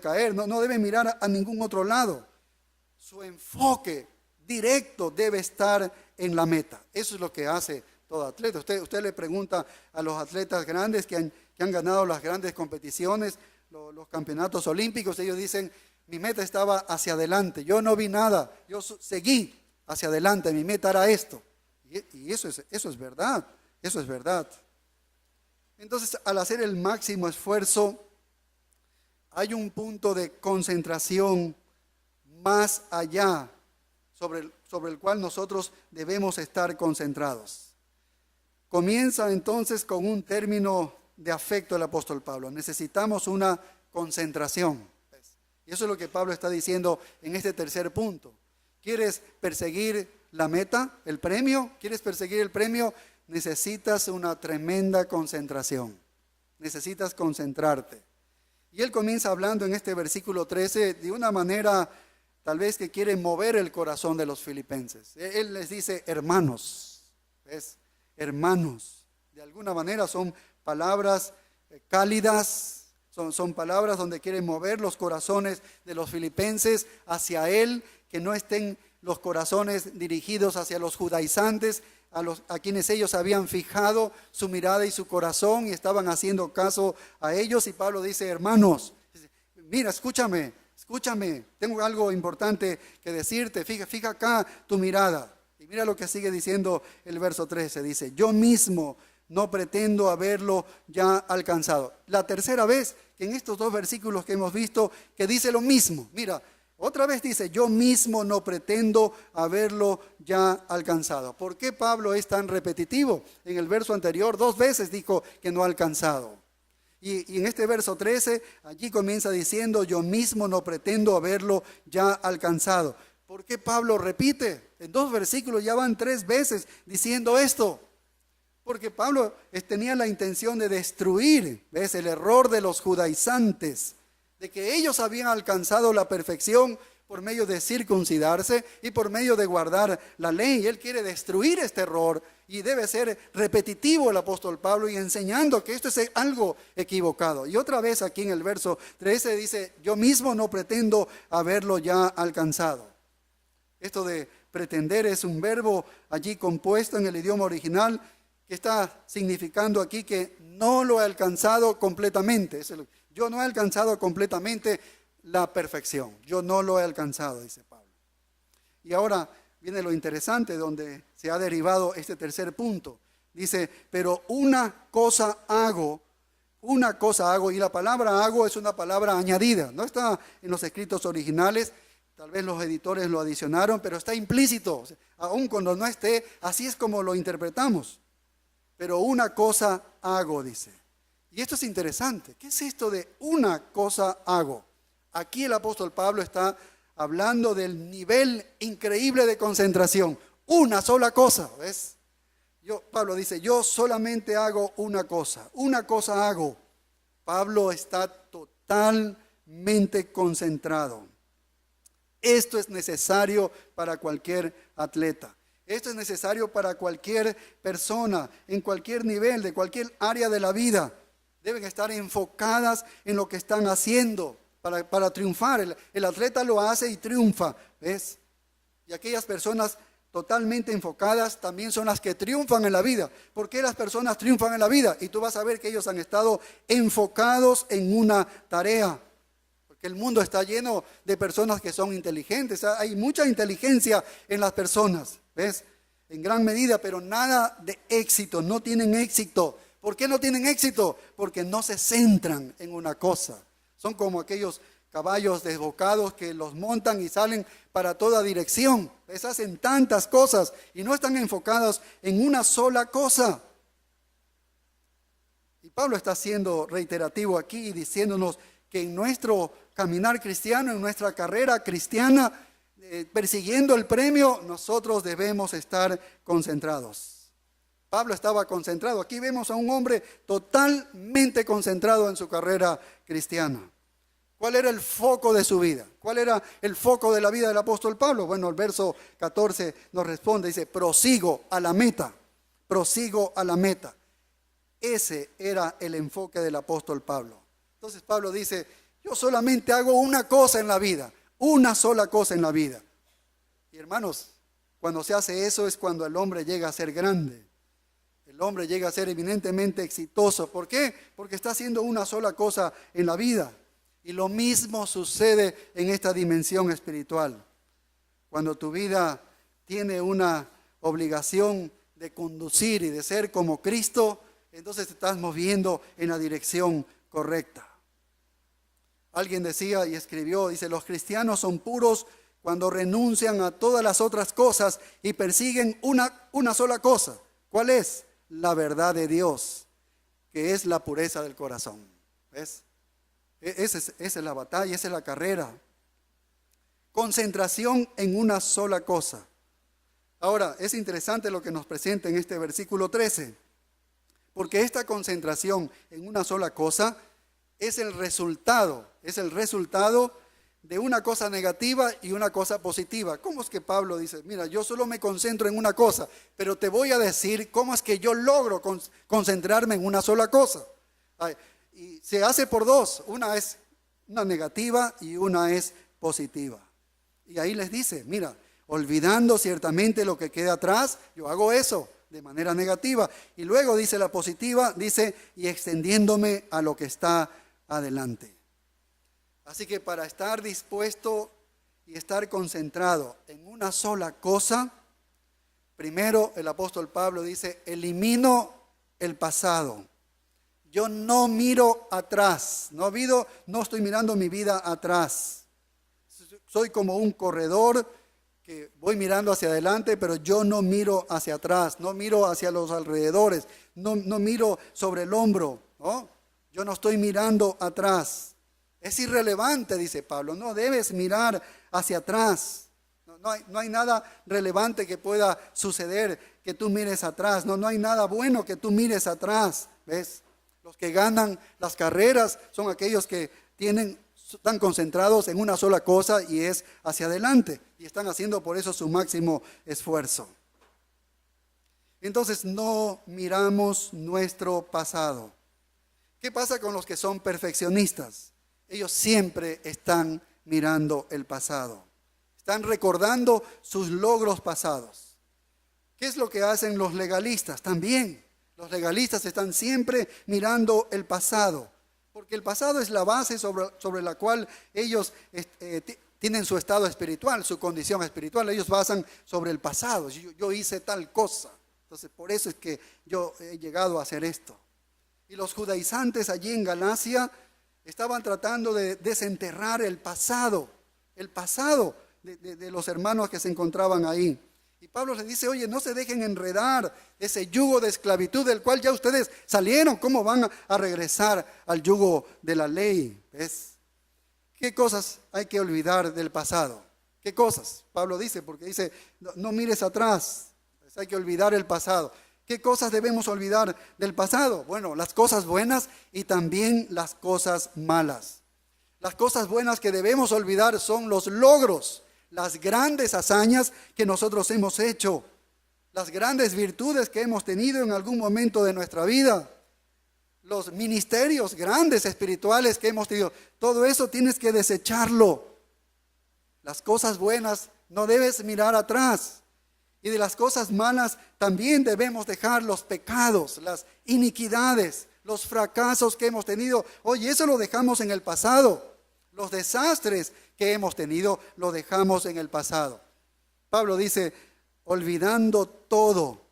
A: caer. No debe mirar a ningún otro lado. Su enfoque directo debe estar en la meta. Eso es lo que hace todo atleta. Usted le pregunta a los atletas grandes que han ganado las grandes competiciones, los campeonatos olímpicos, ellos dicen, mi meta estaba hacia adelante, yo no vi nada, yo seguí hacia adelante, mi meta era esto. Y eso es verdad, eso es verdad. Entonces, al hacer el máximo esfuerzo, hay un punto de concentración más allá sobre el cual nosotros debemos estar concentrados. Comienza entonces con un término de afecto el apóstol Pablo. Necesitamos una concentración. Y eso es lo que Pablo está diciendo en este tercer punto. ¿Quieres perseguir la meta, el premio? ¿Quieres perseguir el premio? Necesitas una tremenda concentración. Necesitas concentrarte. Y él comienza hablando en este versículo 13 de una manera tal vez que quiere mover el corazón de los filipenses. Él les dice hermanos. ¿Ves? Hermanos. De alguna manera son palabras cálidas. Son palabras donde quiere mover los corazones de los filipenses hacia él, que no estén los corazones dirigidos hacia los judaizantes, a quienes ellos habían fijado su mirada y su corazón y estaban haciendo caso a ellos. Y Pablo dice, hermanos, mira, escúchame, tengo algo importante que decirte, fija acá tu mirada. Y mira lo que sigue diciendo el verso 13, dice, yo mismo no pretendo haberlo ya alcanzado. La tercera vez que en estos dos versículos que hemos visto, que dice lo mismo. Mira, otra vez dice, yo mismo no pretendo haberlo ya alcanzado. ¿Por qué Pablo es tan repetitivo? En el verso anterior, 2 veces dijo que no ha alcanzado. Y en este verso 13, allí comienza diciendo, yo mismo no pretendo haberlo ya alcanzado. ¿Por qué Pablo repite? En 2 versículos ya van 3 veces diciendo esto. Porque Pablo tenía la intención de destruir, ¿ves?, el error de los judaizantes, de que ellos habían alcanzado la perfección por medio de circuncidarse y por medio de guardar la ley. Y él quiere destruir este error y debe ser repetitivo el apóstol Pablo y enseñando que esto es algo equivocado. Y otra vez aquí en el verso 13 dice, yo mismo no pretendo haberlo ya alcanzado. Esto de pretender es un verbo allí compuesto en el idioma original que está significando aquí que no lo he alcanzado completamente. Yo no he alcanzado completamente la perfección. Yo no lo he alcanzado, dice Pablo. Y ahora viene lo interesante donde se ha derivado este tercer punto. Dice, pero una cosa hago, y la palabra hago es una palabra añadida. No está en los escritos originales, tal vez los editores lo adicionaron, pero está implícito. O sea, aun cuando no esté, así es como lo interpretamos. Pero una cosa hago, dice. Y esto es interesante. ¿Qué es esto de una cosa hago? Aquí el apóstol Pablo está hablando del nivel increíble de concentración. Una sola cosa, ¿ves? Pablo dice, yo solamente hago una cosa hago. Pablo está totalmente concentrado. Esto es necesario para cualquier atleta. Esto es necesario para cualquier persona, en cualquier nivel, de cualquier área de la vida. Deben estar enfocadas en lo que están haciendo para triunfar. El atleta lo hace y triunfa, ¿ves? Y aquellas personas totalmente enfocadas también son las que triunfan en la vida. ¿Por qué las personas triunfan en la vida? Y tú vas a ver que ellos han estado enfocados en una tarea. Porque el mundo está lleno de personas que son inteligentes. Hay mucha inteligencia en las personas, ¿ves? En gran medida, pero nada de éxito, no tienen éxito. ¿Por qué no tienen éxito? Porque no se centran en una cosa. Son como aquellos caballos desbocados que los montan y salen para toda dirección. ¿Ves? Hacen tantas cosas y no están enfocados en una sola cosa. Y Pablo está siendo reiterativo aquí y diciéndonos que en nuestro caminar cristiano, en nuestra carrera cristiana, persiguiendo el premio, nosotros debemos estar concentrados. Pablo estaba concentrado. Aquí vemos a un hombre totalmente concentrado en su carrera cristiana. ¿Cuál era el foco de su vida? ¿Cuál era el foco de la vida del apóstol Pablo? Bueno, el verso 14 nos responde, dice, prosigo a la meta, prosigo a la meta. Ese era el enfoque del apóstol Pablo. Entonces Pablo dice, yo solamente hago una cosa en la vida, una sola cosa en la vida. Y hermanos, cuando se hace eso es cuando el hombre llega a ser grande. El hombre llega a ser eminentemente exitoso. ¿Por qué? Porque está haciendo una sola cosa en la vida. Y lo mismo sucede en esta dimensión espiritual. Cuando tu vida tiene una obligación de conducir y de ser como Cristo, entonces te estás moviendo en la dirección correcta. Alguien decía y escribió, dice, los cristianos son puros cuando renuncian a todas las otras cosas y persiguen una sola cosa. ¿Cuál es? La verdad de Dios, que es la pureza del corazón. ¿Ves? Esa es la batalla, esa es la carrera. Concentración en una sola cosa. Ahora, es interesante lo que nos presenta en este versículo 13, porque esta concentración en una sola cosa es el resultado de una cosa negativa y una cosa positiva. ¿Cómo es que Pablo dice, mira, yo solo me concentro en una cosa, pero te voy a decir cómo es que yo logro concentrarme en una sola cosa? Y se hace por dos, una es una negativa y una es positiva. Y ahí les dice, mira, olvidando ciertamente lo que queda atrás, yo hago eso de manera negativa. Y luego dice la positiva, dice, y extendiéndome a lo que está adelante. Así que para estar dispuesto y estar concentrado en una sola cosa, primero el apóstol Pablo dice, elimino el pasado. Yo no miro atrás, no estoy mirando mi vida atrás. Soy como un corredor que voy mirando hacia adelante, pero yo no miro hacia atrás, no miro hacia los alrededores, no miro sobre el hombro, ¿no? Yo no estoy mirando atrás. Es irrelevante, dice Pablo, no debes mirar hacia atrás. No hay nada relevante que pueda suceder que tú mires atrás. No hay nada bueno que tú mires atrás. ¿Ves? Los que ganan las carreras son aquellos que están concentrados en una sola cosa y es hacia adelante. Y están haciendo por eso su máximo esfuerzo. Entonces no miramos nuestro pasado. ¿Qué pasa con los que son perfeccionistas? Ellos siempre están mirando el pasado. Están recordando sus logros pasados. ¿Qué es lo que hacen los legalistas? También los legalistas están siempre mirando el pasado. Porque el pasado es la base sobre la cual ellos tienen su estado espiritual, su condición espiritual. Ellos basan sobre el pasado. Yo hice tal cosa. Entonces por eso es que yo he llegado a hacer esto. Y los judaizantes allí en Galacia estaban tratando de desenterrar el pasado de los hermanos que se encontraban ahí. Y Pablo les dice, oye, no se dejen enredar ese yugo de esclavitud del cual ya ustedes salieron. ¿Cómo van a regresar al yugo de la ley? ¿Ves? ¿Qué cosas hay que olvidar del pasado? ¿Qué cosas? Pablo dice, porque dice, no mires atrás, hay que olvidar el pasado. ¿Qué cosas debemos olvidar del pasado? Bueno, las cosas buenas y también las cosas malas. Las cosas buenas que debemos olvidar son los logros, las grandes hazañas que nosotros hemos hecho, las grandes virtudes que hemos tenido en algún momento de nuestra vida, los ministerios grandes espirituales que hemos tenido. Todo eso tienes que desecharlo. Las cosas buenas no debes mirar atrás. Y de las cosas malas también debemos dejar los pecados, las iniquidades, los fracasos que hemos tenido. Oye, eso lo dejamos en el pasado. Los desastres que hemos tenido lo dejamos en el pasado. Pablo dice, olvidando todo.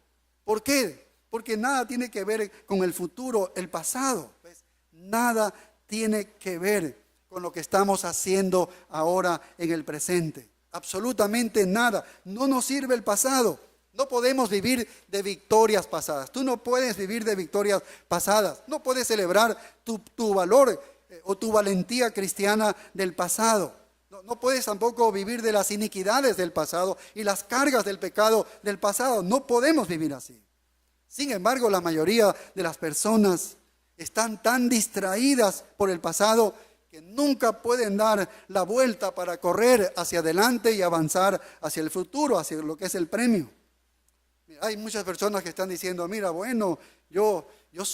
A: ¿Por qué? Porque nada tiene que ver con el futuro, el pasado. ¿Ves? Nada tiene que ver con lo que estamos haciendo ahora en el presente. Absolutamente nada. No nos sirve el pasado. No podemos vivir de victorias pasadas. Tú no puedes vivir de victorias pasadas. No puedes celebrar tu valor o tu valentía cristiana del pasado. No puedes tampoco vivir de las iniquidades del pasado y las cargas del pecado del pasado. No podemos vivir así. Sin embargo, la mayoría de las personas están tan distraídas por el pasado que nunca pueden dar la vuelta para correr hacia adelante y avanzar hacia el futuro, hacia lo que es el premio. Hay muchas personas que están diciendo, mira, bueno, yo Yo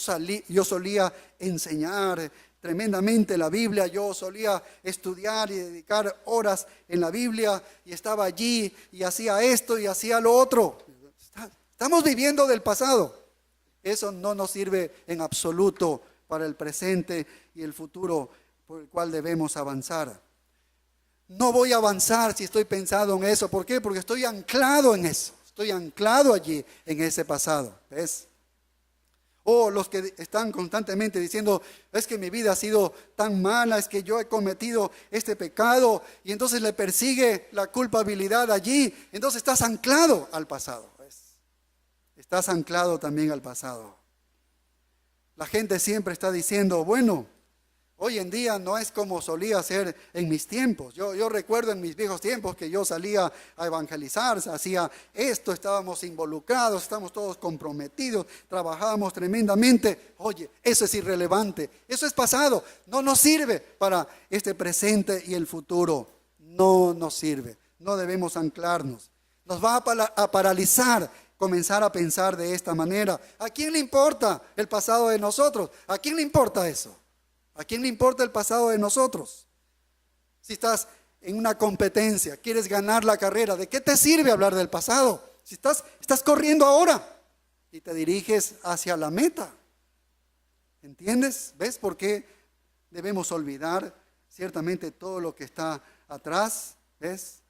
A: solía enseñar tremendamente la Biblia, yo solía estudiar y dedicar horas en la Biblia y estaba allí y hacía esto y hacía lo otro. Estamos viviendo del pasado. Eso no nos sirve en absoluto para el presente y el futuro por el cual debemos avanzar. No voy a avanzar si estoy pensando en eso. ¿Por qué? Porque estoy anclado en eso. Estoy anclado allí en ese pasado. ¿Ves? O los que están constantemente diciendo, es que mi vida ha sido tan mala, es que yo he cometido este pecado, y entonces le persigue la culpabilidad allí. Entonces estás anclado al pasado. ¿Ves? Estás anclado también al pasado. La gente siempre está diciendo, bueno, hoy en día no es como solía ser en mis tiempos. Yo recuerdo en mis viejos tiempos que yo salía a evangelizar, hacía esto, estábamos involucrados, estamos todos comprometidos, trabajábamos tremendamente. Oye, eso es irrelevante, eso es pasado, no nos sirve para este presente y el futuro. No nos sirve, no debemos anclarnos. Nos va a paralizar comenzar a pensar de esta manera. ¿A quién le importa el pasado de nosotros? ¿A quién le importa eso? ¿A quién le importa el pasado de nosotros? Si estás en una competencia, quieres ganar la carrera, ¿de qué te sirve hablar del pasado? Si estás corriendo ahora y te diriges hacia la meta. ¿Entiendes? ¿Ves por qué debemos olvidar ciertamente todo lo que está atrás? ¿Ves?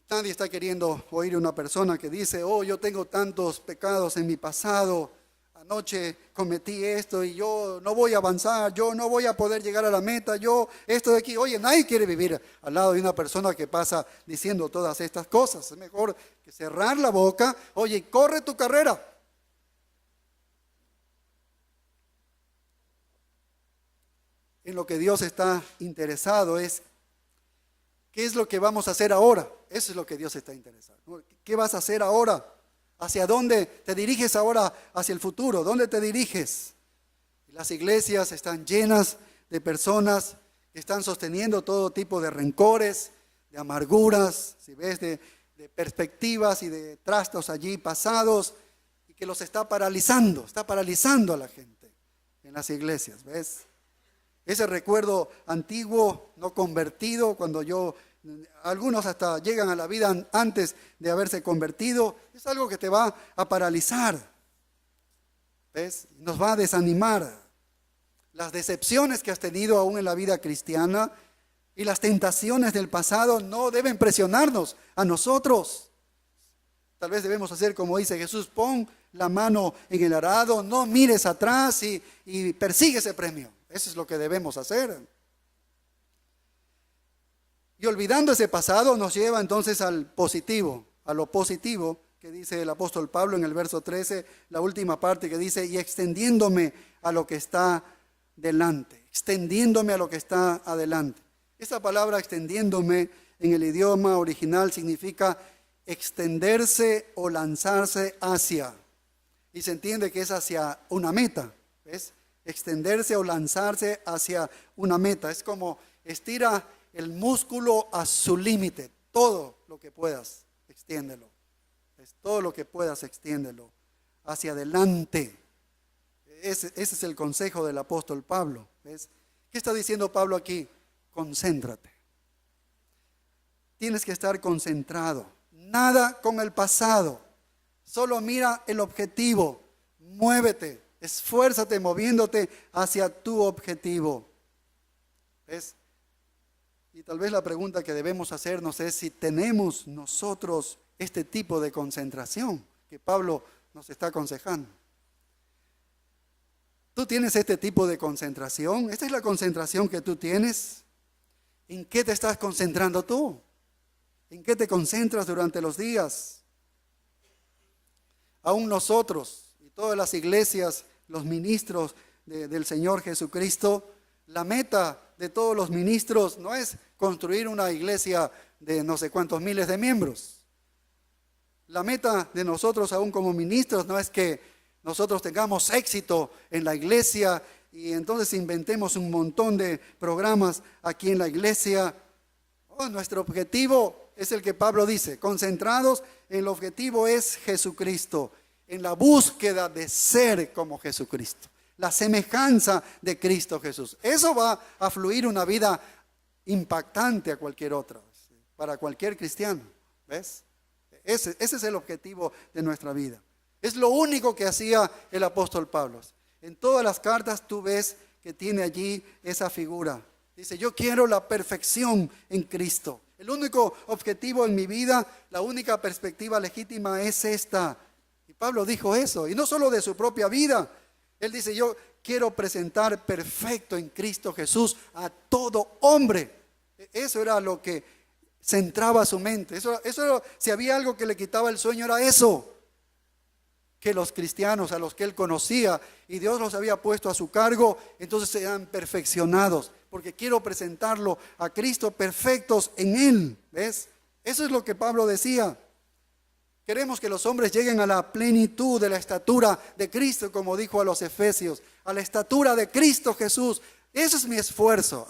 A: Nadie está queriendo oír a una persona que dice, oh, yo tengo tantos pecados en mi pasado, anoche cometí esto y yo no voy a avanzar, yo no voy a poder llegar a la meta, yo esto de aquí. Oye, nadie quiere vivir al lado de una persona que pasa diciendo todas estas cosas. Es mejor que cerrar la boca. Oye, corre tu carrera. En lo que Dios está interesado es, ¿qué es lo que vamos a hacer ahora? Eso es lo que Dios está interesado. ¿Qué vas a hacer ahora? ¿Hacia dónde te diriges ahora? Hacia el futuro. ¿Dónde te diriges? Las iglesias están llenas de personas que están sosteniendo todo tipo de rencores, de amarguras, si ves, de perspectivas y de trastos allí pasados, y que los está paralizando a la gente en las iglesias, ¿ves? Ese recuerdo antiguo, no convertido, algunos hasta llegan a la vida antes de haberse convertido, es algo que te va a paralizar, ¿ves? Nos va a desanimar. Las decepciones que has tenido aún en la vida cristiana y las tentaciones del pasado no deben presionarnos a nosotros. Tal vez debemos hacer como dice Jesús, pon la mano en el arado, no mires atrás y persigue ese premio. Eso es lo que debemos hacer. Y olvidando ese pasado nos lleva entonces a lo positivo que dice el apóstol Pablo en el verso 13, la última parte que dice, y extendiéndome a lo que está delante, extendiéndome a lo que está adelante. Esa palabra extendiéndome en el idioma original significa extenderse o lanzarse hacia. Y se entiende que es hacia una meta, ¿ves? Extenderse o lanzarse hacia una meta. Es como estira el músculo a su límite. Todo lo que puedas, extiéndelo. Es todo lo que puedas, extiéndelo. Hacia adelante. Ese es el consejo del apóstol Pablo. ¿Ves? ¿Qué está diciendo Pablo aquí? Concéntrate. Tienes que estar concentrado. Nada con el pasado. Solo mira el objetivo. Muévete. Esfuérzate moviéndote hacia tu objetivo. ¿Ves? Y tal vez la pregunta que debemos hacernos es si tenemos nosotros este tipo de concentración que Pablo nos está aconsejando. ¿Tú tienes este tipo de concentración? ¿Esta es la concentración que tú tienes? ¿En qué te estás concentrando tú? ¿En qué te concentras durante los días? Aún nosotros y todas las iglesias, los ministros del Señor Jesucristo, la meta de todos los ministros no es construir una iglesia de no sé cuántos miles de miembros. La meta de nosotros aún como ministros no es que nosotros tengamos éxito en la iglesia y entonces inventemos un montón de programas aquí en la iglesia. Nuestro objetivo es el que Pablo dice, concentrados, el objetivo es Jesucristo. en la búsqueda de ser como Jesucristo, la semejanza de Cristo Jesús. Eso va a fluir una vida impactante a cualquier otra, para cualquier cristiano. ¿Ves? Ese es el objetivo de nuestra vida. Es lo único que hacía el apóstol Pablo. En todas las cartas tú ves que tiene allí esa figura. Dice, yo quiero la perfección en Cristo. El único objetivo en mi vida, la única perspectiva legítima es esta. Y Pablo dijo eso, y no solo de su propia vida. Él dice, yo quiero presentar perfecto en Cristo Jesús a todo hombre. Eso era lo que centraba su mente. Si había algo que le quitaba el sueño, era eso. Que los cristianos a los que él conocía y Dios los había puesto a su cargo, entonces sean perfeccionados, porque quiero presentarlo a Cristo perfectos en él. ¿Ves? Eso es lo que Pablo decía. Queremos que los hombres lleguen a la plenitud de la estatura de Cristo, como dijo a los Efesios, a la estatura de Cristo Jesús. Ese es mi esfuerzo.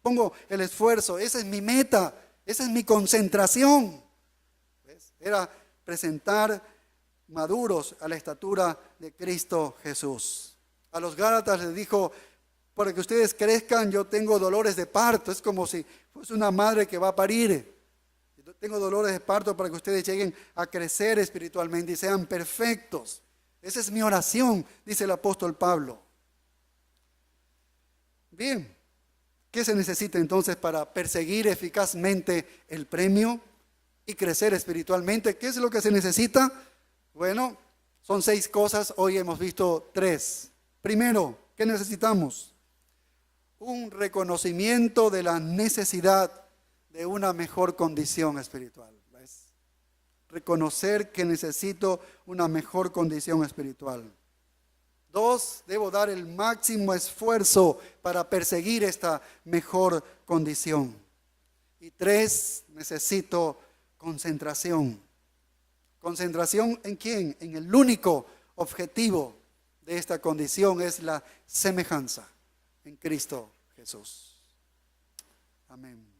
A: Pongo el esfuerzo. Esa es mi meta. Esa es mi concentración. ¿Ves? Era presentar maduros a la estatura de Cristo Jesús. A los Gálatas les dijo, para que ustedes crezcan, yo tengo dolores de parto. Es como si fuese una madre que va a parir. Yo tengo dolores de parto para que ustedes lleguen a crecer espiritualmente y sean perfectos. Esa es mi oración, dice el apóstol Pablo. Bien, ¿qué se necesita entonces para perseguir eficazmente el premio y crecer espiritualmente? ¿Qué es lo que se necesita? Bueno, son 6 cosas, hoy hemos visto 3. Primero, ¿qué necesitamos? Un reconocimiento de la necesidad de una mejor condición espiritual. ¿Ves? Reconocer que necesito una mejor condición espiritual. 2, debo dar el máximo esfuerzo para perseguir esta mejor condición. Y 3, necesito concentración. ¿Concentración en quién? En el único objetivo de esta condición, es la semejanza en Cristo Jesús. Amén.